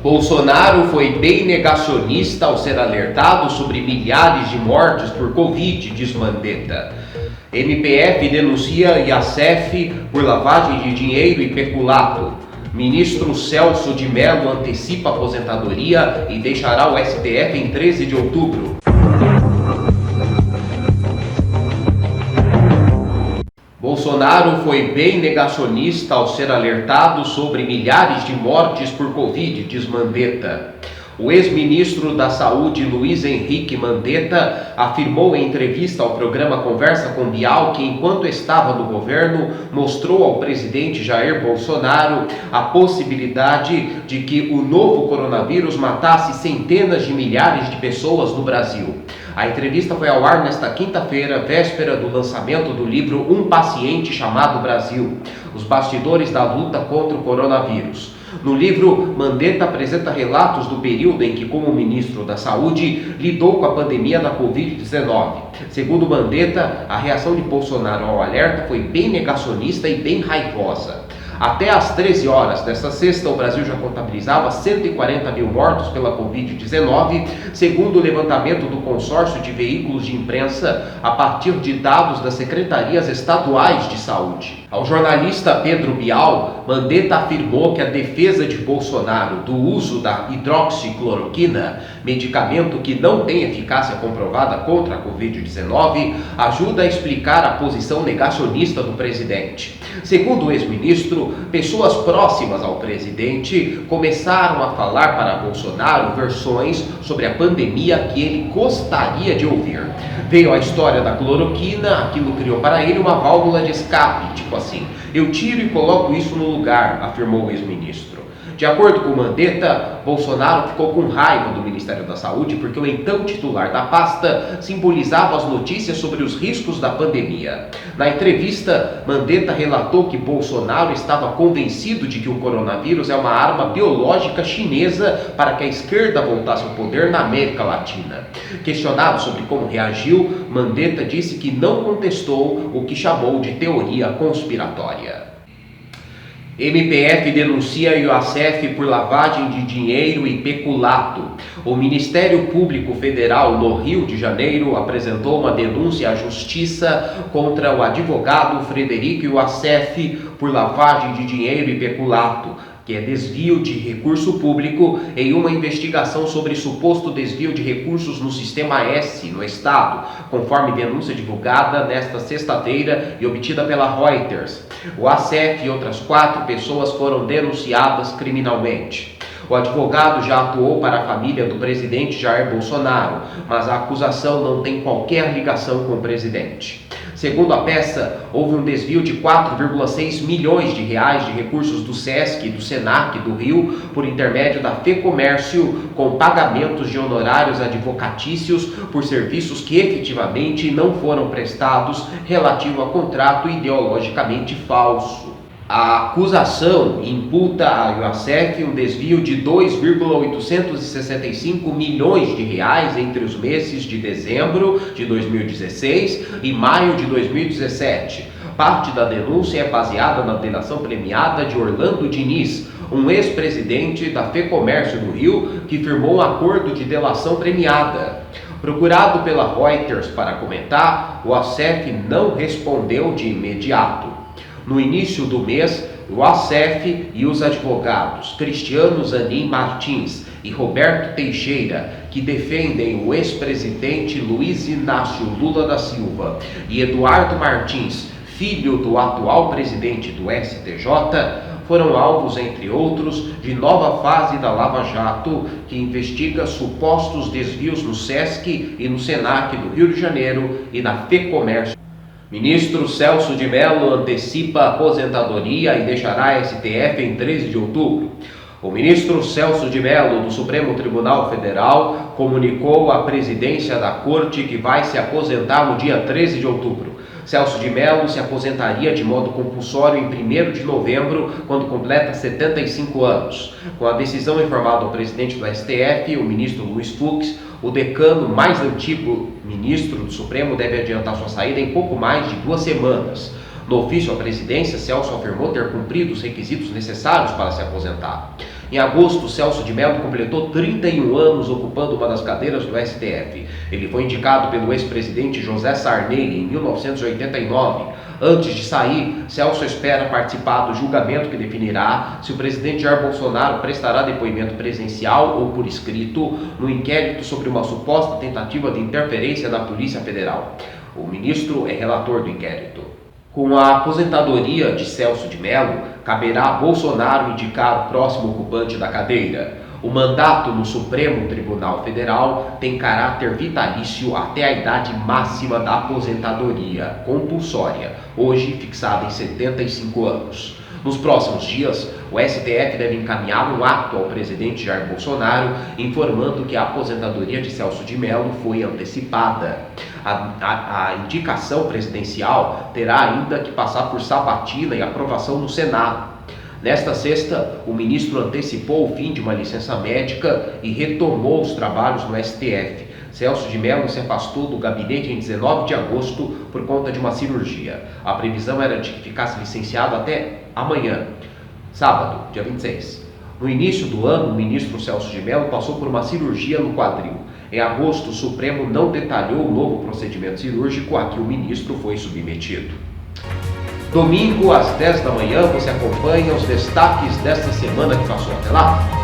Bolsonaro foi bem negacionista ao ser alertado sobre milhares de mortes por Covid, diz Mandetta. MPF denuncia Iacef por lavagem de dinheiro e peculato. Ministro Celso de Mello antecipa a aposentadoria e deixará o STF em 13 de outubro. Bolsonaro foi bem negacionista ao ser alertado sobre milhares de mortes por Covid, diz Mandetta. O ex-ministro da Saúde, Luiz Henrique Mandetta, afirmou em entrevista ao programa Conversa com Bial que, enquanto estava no governo, mostrou ao presidente Jair Bolsonaro a possibilidade de que o novo coronavírus matasse centenas de milhares de pessoas no Brasil. A entrevista foi ao ar nesta quinta-feira, véspera do lançamento do livro Um Paciente Chamado Brasil, os bastidores da luta contra o coronavírus. No livro, Mandetta apresenta relatos do período em que, como ministro da Saúde, lidou com a pandemia da Covid-19. Segundo Mandetta, a reação de Bolsonaro ao alerta foi bem negacionista e bem raivosa. Até às 13 horas desta sexta, o Brasil já contabilizava 140 mil mortos pela Covid-19, segundo o levantamento do consórcio de veículos de imprensa a partir de dados das secretarias estaduais de saúde. Ao jornalista Pedro Bial, Mandetta afirmou que a defesa de Bolsonaro do uso da hidroxicloroquina, medicamento que não tem eficácia comprovada contra a Covid-19, ajuda a explicar a posição negacionista do presidente. Segundo o ex-ministro, pessoas próximas ao presidente começaram a falar para Bolsonaro versões sobre a pandemia que ele gostaria de ouvir. Veio a história da cloroquina, aquilo criou para ele uma válvula de escape, tipo assim, eu tiro e coloco isso no lugar, afirmou o ex-ministro. De acordo com Mandetta, Bolsonaro ficou com raiva do Ministério da Saúde porque o então titular da pasta simbolizava as notícias sobre os riscos da pandemia. Na entrevista, Mandetta relatou que Bolsonaro estava convencido de que o coronavírus é uma arma biológica chinesa para que a esquerda voltasse ao poder na América Latina. Questionado sobre como reagiu, Mandetta disse que não contestou o que chamou de teoria conspiratória. MPF denuncia Iacef por lavagem de dinheiro e peculato. O Ministério Público Federal no Rio de Janeiro apresentou uma denúncia à Justiça contra o advogado Frederico Iacef por lavagem de dinheiro e peculato, que é desvio de recurso público, em uma investigação sobre suposto desvio de recursos no Sistema S, no Estado, conforme denúncia divulgada nesta sexta-feira e obtida pela Reuters. O Iacef e outras 4 pessoas foram denunciadas criminalmente. O advogado já atuou para a família do presidente Jair Bolsonaro, mas a acusação não tem qualquer ligação com o presidente. Segundo a peça, houve um desvio de 4,6 milhões de reais de recursos do SESC e do SENAC do Rio por intermédio da FEComércio, com pagamentos de honorários advocatícios por serviços que efetivamente não foram prestados, relativo a contrato ideologicamente falso. A acusação imputa a Iacef um desvio de 2,865 milhões de reais entre os meses de dezembro de 2016 e maio de 2017. Parte da denúncia é baseada na delação premiada de Orlando Diniz, um ex-presidente da FEComércio do Rio, que firmou um acordo de delação premiada. Procurado pela Reuters para comentar, o Iacef não respondeu de imediato. No início do mês, o Iacef e os advogados Cristiano Zanin Martins e Roberto Teixeira, que defendem o ex-presidente Luiz Inácio Lula da Silva, e Eduardo Martins, filho do atual presidente do STJ, foram alvos, entre outros, de nova fase da Lava Jato, que investiga supostos desvios no SESC e no SENAC do Rio de Janeiro e na FEComércio. Ministro Celso de Mello antecipa a aposentadoria e deixará a STF em 13 de outubro. O ministro Celso de Mello, do Supremo Tribunal Federal, comunicou à presidência da Corte que vai se aposentar no dia 13 de outubro. Celso de Mello se aposentaria de modo compulsório em 1º de novembro, quando completa 75 anos. Com a decisão informada ao presidente do STF, o ministro Luiz Fux, o decano mais antigo ministro do Supremo deve adiantar sua saída em pouco mais de 2 semanas. No ofício à presidência, Celso afirmou ter cumprido os requisitos necessários para se aposentar. Em agosto, Celso de Mello completou 31 anos ocupando uma das cadeiras do STF. Ele foi indicado pelo ex-presidente José Sarney em 1989. Antes de sair, Celso espera participar do julgamento que definirá se o presidente Jair Bolsonaro prestará depoimento presencial ou por escrito no inquérito sobre uma suposta tentativa de interferência da Polícia Federal. O ministro é relator do inquérito. Com a aposentadoria de Celso de Mello, caberá a Bolsonaro indicar o próximo ocupante da cadeira. O mandato no Supremo Tribunal Federal tem caráter vitalício até a idade máxima da aposentadoria compulsória, hoje fixada em 75 anos. Nos próximos dias, o STF deve encaminhar um ato ao presidente Jair Bolsonaro informando que a aposentadoria de Celso de Mello foi antecipada. A indicação presidencial terá ainda que passar por sabatina e aprovação no Senado. Nesta sexta, o ministro antecipou o fim de uma licença médica e retomou os trabalhos no STF. Celso de Mello se afastou do gabinete em 19 de agosto por conta de uma cirurgia. A previsão era de que ficasse licenciado até amanhã, sábado, dia 26. No início do ano, o ministro Celso de Mello passou por uma cirurgia no quadril. Em agosto, o Supremo não detalhou o novo procedimento cirúrgico a que o ministro foi submetido. Domingo, às 10 da manhã, você acompanha os destaques desta semana que passou. Até lá!